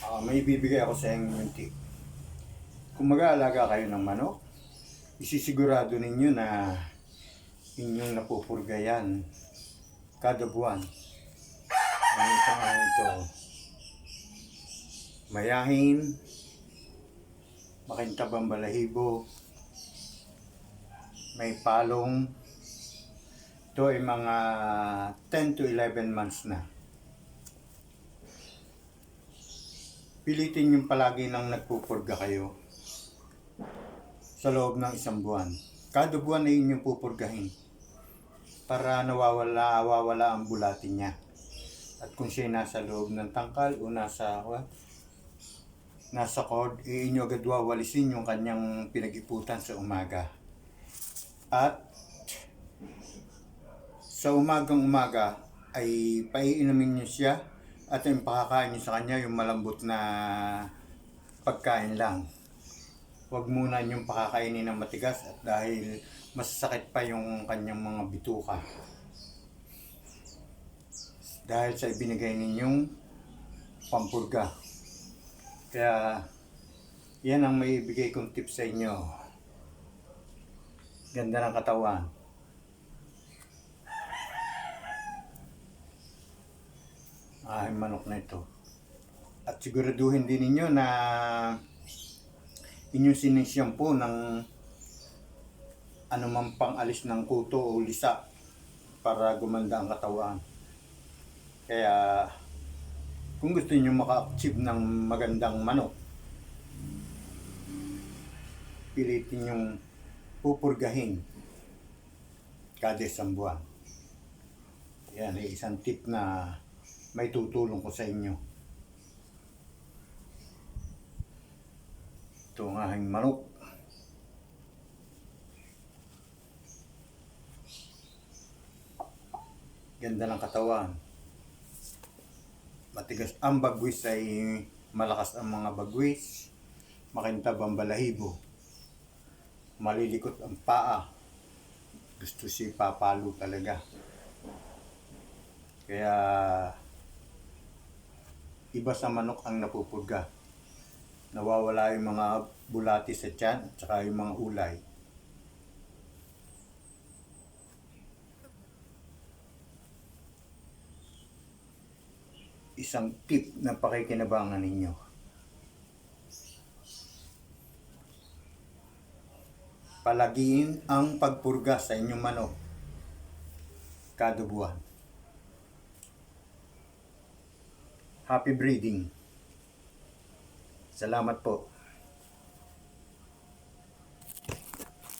May bibigay ako sa inyong tip. Kung mag-aalaga kayo ng manok, isisigurado ninyo na inyong napupurgayan kada buwan. Ang ito, mayahin, makintabang balahibo, may palong. Ito ay mga 10 to 11 months na. Pilitin yung palagi nang nagpupurga kayo sa loob ng isang buwan. Kada buwan ay inyong pupurgahin para nawawala ang bulatin niya. At kung siya nasa loob ng tangkal o nasa cord, inyo agad wawalisin yung kanyang pinag-iputan sa umaga. At sa umaga ay paiinumin niyo siya at yung pakakain niyo sa kanya yung malambot na pagkain lang. Huwag muna yung pakakainin ng matigas at dahil masasakit pa yung kanyang mga bituka. Dahil sa ibinigay ninyong pampurga. Kaya yan ang may ibigay kong tips sa inyo. Ganda ng katawan. Manok na ito. At siguraduhin din ninyo na inyong sinisyampoo ng anumang pang-alis ng kuto o lisa para gumanda ang katawan. Kaya kung gusto niyo maka-achieve ng magandang manok, pilitin yung pupurgahin kada isang buwan. Yan ay isang tip na may tutulong ko sa inyo. Ito ang aking manok. Ganda ng katawan. Matigas ang bagwis, ay malakas ang mga bagwis. Makintab ang balahibo. Malilikot ang paa. Gusto si papalo talaga. Kaya iba sa manok ang napupurga. Nawawala yung mga bulati sa tiyan at saka yung mga ulay. Isang tip na pakikinabangan ninyo. Palagiin ang pagpurga sa inyong manok kada buwan. Happy breeding. Salamat po.